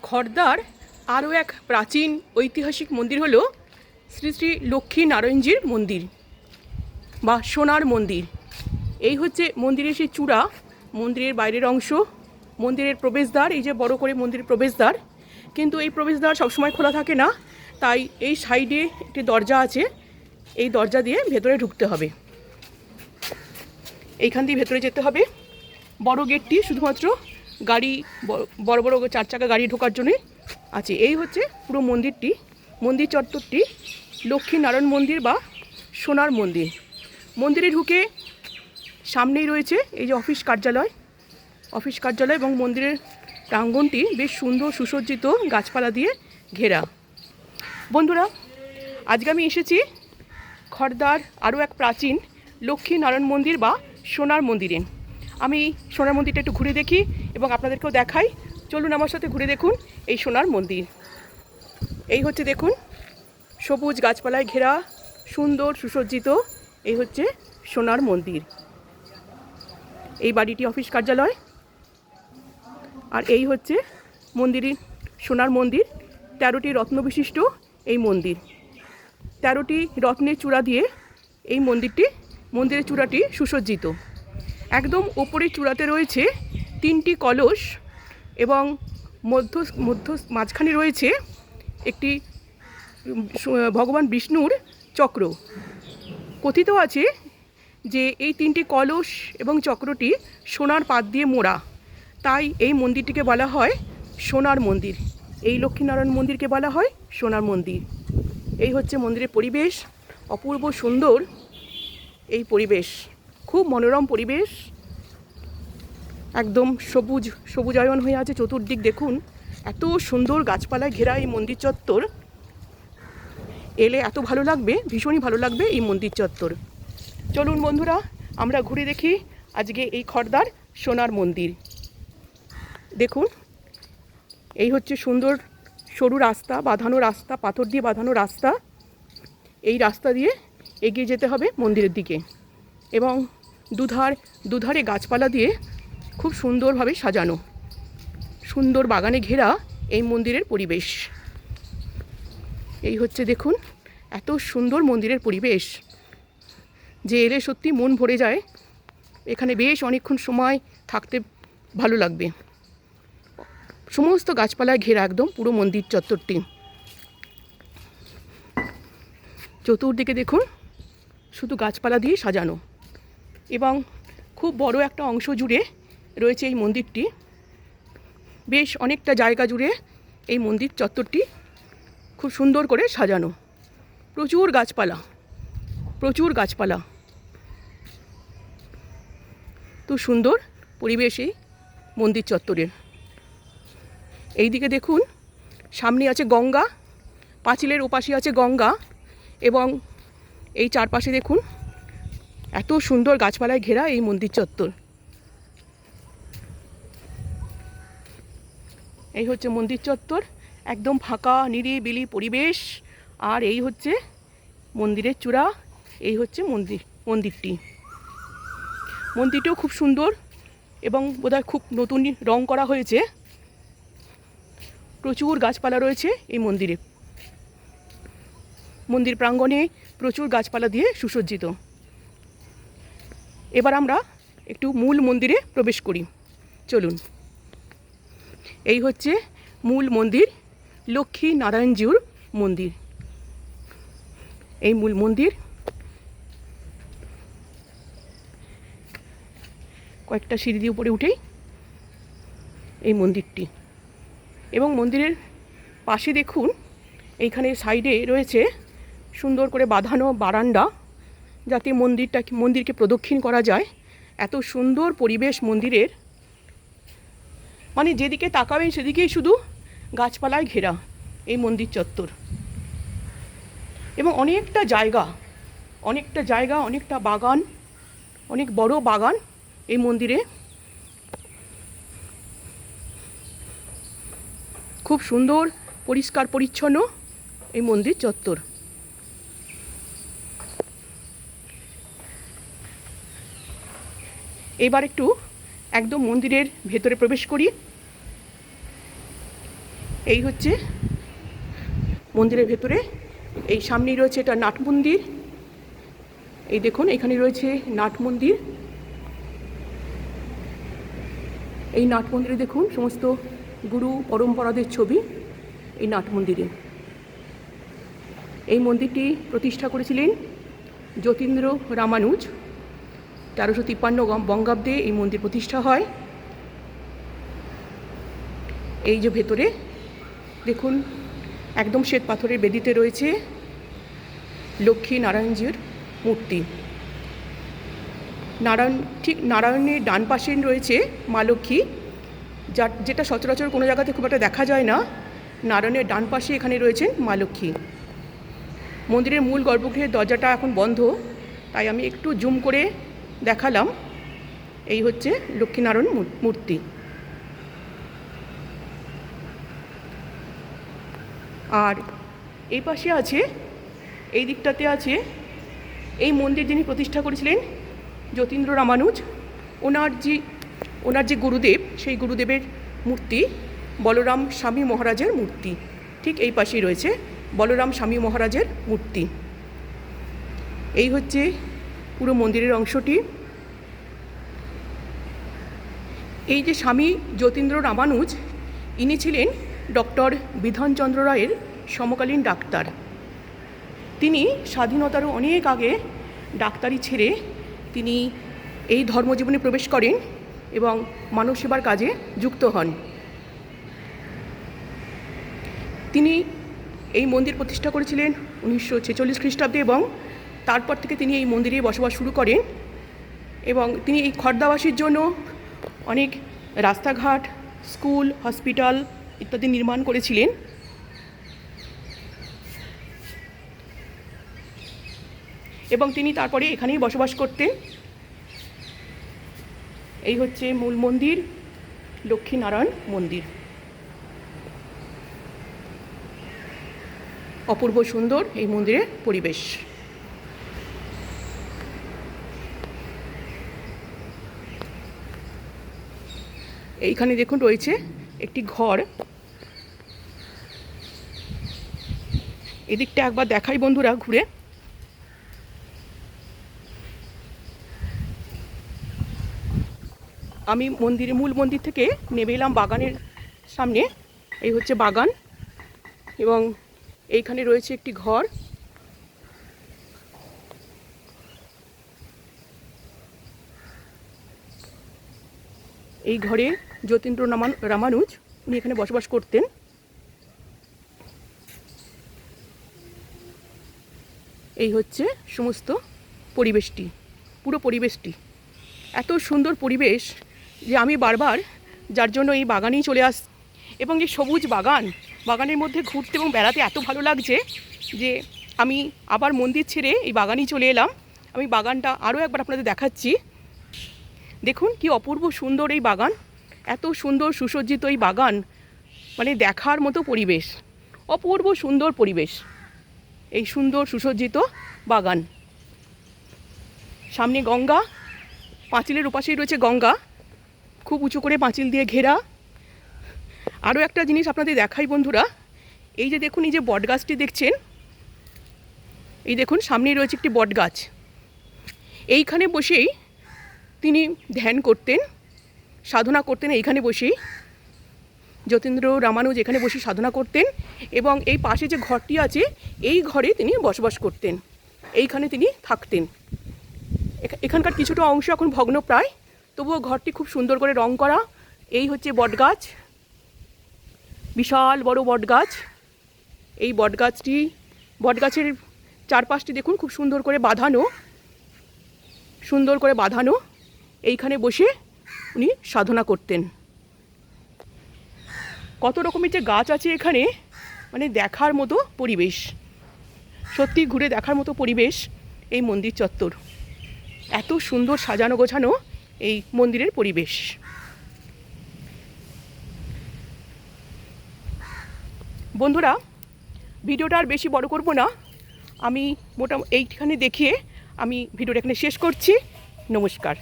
খড়দার আরও এক প্রাচীন ঐতিহাসিক মন্দির হলো শ্রী শ্রী লক্ষ্মী নারায়ণজীর মন্দির বা সোনার মন্দির। এই হচ্ছে মন্দিরের সেই চূড়া, মন্দিরের বাইরের অংশ, মন্দিরের প্রবেশদ্বার। এই যে বড় করে মন্দিরের প্রবেশদ্বার, কিন্তু এই প্রবেশদ্বার সবসময় খোলা থাকে না, তাই এই সাইডে একটি দরজা আছে, এই দরজা দিয়ে ভেতরে ঢুকতে হবে। এইখান দিয়ে ভেতরে যেতে হবে। বড় গেটটি শুধুমাত্র গাড়ি, বড় বড় 4 চাকা গাড়ি ঢোকার জন্যই আছে। এই হচ্ছে পুরো মন্দিরটি, মন্দির চত্বরটি লক্ষ্মী নারায়ণ মন্দির বা সোনার মন্দির। মন্দিরে ঢুকে সামনেই রয়েছে এই যে অফিস কার্যালয় এবং মন্দিরের প্রাঙ্গণটি বেশ সুন্দর সুসজ্জিত, গাছপালা দিয়ে ঘেরা। বন্ধুরা, আজকে আমি এসেছি খড়দার আরও এক প্রাচীন লক্ষ্মী নারায়ণ মন্দির বা সোনার মন্দিরে। আমি সোনার মন্দিরটা একটু ঘুরে দেখি এবং আপনাদেরকেও দেখাই। চলুন আমার সাথে ঘুরে দেখুন এই সোনার মন্দির। এই হচ্ছে দেখুন, সবুজ গাছপালায় ঘেরা, সুন্দর সুসজ্জিত, এই হচ্ছে সোনার মন্দির। এই বাড়িটি অফিস কার্যালয়, আর এই হচ্ছে মন্দিরের সোনার মন্দির। 13টি রত্ন বিশিষ্ট এই মন্দির, 13টি রত্নের চূড়া দিয়ে এই মন্দিরের চূড়াটি সুসজ্জিত। একদম ওপরের চূড়াতে রয়েছে 3টি কলস এবং মাঝখানে রয়েছে একটি ভগবান বিষ্ণুর চক্র। কথিত আছে যে এই 3টি কলস এবং চক্রটি সোনার পাত দিয়ে মোড়া, তাই এই মন্দিরটিকে বলা হয় সোনার মন্দির। এই লক্ষ্মীনারায়ণ মন্দিরকে বলা হয় সোনার মন্দির। এই হচ্ছে মন্দিরের পরিবেশ, অপূর্ব সুন্দর এই পরিবেশ, খুব মনোরম পরিবেশ, একদম সবুজায়ন হয়ে আছে চতুর্দিক। দেখুন, এত সুন্দর গাছপালায় ঘেরা এই মন্দির চত্বর। এলে এত ভালো লাগবে, ভীষণই ভালো লাগবে এই মন্দির চত্বর। চলুন বন্ধুরা, আমরা ঘুরে দেখি আজকে এই খড়দার সোনার মন্দির। দেখুন, এই হচ্ছে সুন্দর সরু রাস্তা, বাঁধানো রাস্তা, পাথর দিয়ে বাঁধানো রাস্তা। এই রাস্তা দিয়ে এগিয়ে যেতে হবে মন্দিরের দিকে এবং দুধারে গাছপালা দিয়ে খুব সুন্দরভাবে সাজানো, সুন্দর বাগানে ঘেরা এই মন্দিরের পরিবেশ। এই হচ্ছে দেখুন, এত সুন্দর মন্দিরের পরিবেশ যে এলে সত্যি মন ভরে যায়। এখানে বেশ অনেকক্ষণ সময় থাকতে ভালো লাগবে। সমস্ত গাছপালায় ঘেরা একদম পুরো মন্দির চত্বরটি। চতুর্দিকে দেখুন শুধু গাছপালা দিয়ে সাজানো এবং খুব বড় একটা অংশ জুড়ে রয়েছে এই মন্দিরটি। বেশ অনেকটা জায়গা জুড়ে এই মন্দির চত্বরটি খুব সুন্দর করে সাজানো, প্রচুর গাছপালা, তো সুন্দর পরিবেশ এই মন্দির চত্বরের। এইদিকে দেখুন, সামনে আছে গঙ্গা, পাঁচিলের ওপাশে আছে গঙ্গা এবং এই চারপাশে দেখুন এত সুন্দর গাছপালায় ঘেরা এই মন্দির চত্বর। এই হচ্ছে মন্দির চত্বর, একদম ফাঁকা নিরিবিলি পরিবেশ। আর এই হচ্ছে মন্দিরের চূড়া, এই হচ্ছে মন্দিরটিও খুব সুন্দর এবং বোধহয় খুব নতুন রং করা হয়েছে। প্রচুর গাছপালা রয়েছে এই মন্দিরে, মন্দির প্রাঙ্গণে প্রচুর গাছপালা দিয়ে সুসজ্জিত। এবার আমরা একটু মূল মন্দিরে প্রবেশ করি, চলুন। এই হচ্ছে মূল মন্দির, লক্ষ্মী নারায়ণজির মন্দির। এই মূল মন্দির, কয়েকটা সিঁড়ি দিয়ে উপরে উঠেই এই মন্দিরটি। এবং মন্দিরের পাশে দেখুন, এইখানে সাইডে রয়েছে সুন্দর করে বাঁধানো বারান্দা, যাতে মন্দিরকে প্রদক্ষিণ করা যায়। এত সুন্দর পরিবেশ মন্দিরের, মানে যেদিকে তাকাবেন সেদিকেই শুধু গাছপালায় ঘেরা এই মন্দির চত্বর। এবং অনেকটা জায়গা, অনেকটা বাগান, অনেক বড় বাগান এই মন্দিরে। খুব সুন্দর পরিষ্কার পরিচ্ছন্ন এই মন্দির চত্বর। এবার একটু একদম মন্দিরের ভেতরে প্রবেশ করি। এই হচ্ছে মন্দিরের ভেতরে। এই সামনেই রয়েছে এটা নাট মন্দির। এই দেখুন এখানে রয়েছে নাট মন্দির। এই নাট মন্দিরে দেখুন সমস্ত গুরু পরম্পরাদের ছবি এই নাট মন্দিরে। এই মন্দিরটি প্রতিষ্ঠা করেছিলেন যতীন্দ্র রামানুজ। 1353 বঙ্গাব্দে এই মন্দির প্রতিষ্ঠা হয়। এই যে ভেতরে দেখুন একদম শ্বেত পাথরের বেদিতে রয়েছে লক্ষ্মী নারায়ণজির মূর্তি। ঠিক নারায়ণের ডান পাশে রয়েছে মা লক্ষ্মী, যেটা সচরাচর কোনো জায়গাতে খুব একটা দেখা যায় না। নারায়ণের ডান পাশে এখানে রয়েছেন মা লক্ষ্মী। মন্দিরের মূল গর্ভগৃহের দরজাটা এখন বন্ধ, তাই আমি একটু জুম করে দেখালাম। এই হচ্ছে লক্ষ্মীনারায়ণ মূর্তি। আর এই পাশে আছে, এই দিকটাতে আছে এই মন্দির যিনি প্রতিষ্ঠা করেছিলেন যতীন্দ্র রামানুজ। ওনার যে গুরুদেব, সেই গুরুদেবের মূর্তি বলরাম স্বামী মহারাজের মূর্তি। ঠিক এই পাশেই রয়েছে বলরাম স্বামী মহারাজের মূর্তি। এই হচ্ছে পুরো মন্দিরের অংশটি। এই যে স্বামী যতীন্দ্র রামানুজ, ইনি ছিলেন ডক্টর বিধানচন্দ্র রায়ের সমকালীন ডাক্তার। তিনি স্বাধীনতারও অনেক আগে ডাক্তারি ছেড়ে তিনি এই ধর্মজীবনে প্রবেশ করেন এবং মানব সেবার কাজে যুক্ত হন। তিনি এই মন্দির প্রতিষ্ঠা করেছিলেন 1946 খ্রিস্টাব্দে এবং তারপর থেকে তিনি এই মন্দিরে বসবাস শুরু করেন। এবং তিনি এই খড়দাবাসীর জন্য অনেক রাস্তাঘাট, স্কুল, হসপিটাল ইত্যাদি নির্মাণ করেছিলেন। এবং তিনি তারপরে এখানেই বসবাস করতেন। এই হচ্ছে মূল মন্দির, লক্ষ্মীনারায়ণ মন্দির। অপূর্ব সুন্দর এই মন্দিরের পরিবেশ। এইখানে দেখুন রয়েছে একটি ঘর। এদিকটা একবার দেখাই বন্ধুরা ঘুরে। আমি মূল মন্দির থেকে নেমে এলাম বাগানের সামনে। এই হচ্ছে বাগান এবং এইখানে রয়েছে একটি ঘর। এই ঘরে যতীন্দ্র রামানুজ উনি এখানে বসবাস করতেন। এই হচ্ছে সমস্ত পরিবেশটি, পুরো পরিবেশটি। এত সুন্দর পরিবেশ যে আমি বারবার যার জন্য এই বাগানেই চলে আস। এবং এই সবুজ বাগানের মধ্যে ঘুরতে এবং বেড়াতে এত ভালো লাগছে যে আমি আবার মন্দির ছেড়ে এই বাগানেই চলে এলাম। আমি বাগানটা আরও একবার আপনাদের দেখাচ্ছি। দেখুন কি অপূর্ব সুন্দর এই বাগান, এত সুন্দর সুসজ্জিত এই বাগান, মানে দেখার মতো পরিবেশ, অপূর্ব সুন্দর পরিবেশ। এই সুন্দর সুসজ্জিত বাগান, সামনে গঙ্গা, পাঁচিলের ওপাশেই রয়েছে গঙ্গা, খুব উঁচু করে পাঁচিল দিয়ে ঘেরা। আরও একটা জিনিস আপনাদের দেখাই বন্ধুরা, এই যে দেখুন এই যে বট গাছটি দেখছেন, এই দেখুন সামনেই রয়েছে একটি বট গাছ। এইখানে বসেই তিনি ধ্যান করতেন, সাধনা করতেন। এইখানে বসেই যতীন্দ্র রামানুজ এখানে বসে সাধনা করতেন এবং এই পাশে যে ঘরটি আছে এই ঘরে তিনি বসবাস করতেন, এইখানে তিনি থাকতেন। এখানকার কিছুটা অংশ এখন ভগ্নপ্রায়, তবুও ঘরটি খুব সুন্দর করে রং করা। এই হচ্ছে বটগাছ, বিশাল বড় বটগাছ। এই বটগাছের চারপাশটি দেখুন খুব সুন্দর করে বাঁধানো। এইখানে বসে উনি সাধনা করতেন। কত রকমের যে গাছ আছে এখানে, মানে দেখার মতো পরিবেশ, সত্যি ঘুরে দেখার মতো পরিবেশ এই মন্দির চত্বর। এত সুন্দর সাজানো গোছানো এই মন্দিরের পরিবেশ। বন্ধুরা, ভিডিওটা আর বেশি বড় করব না, আমি মোটামুটি এইখানে দেখিয়ে আমি ভিডিওটা এখানে শেষ করছি। নমস্কার।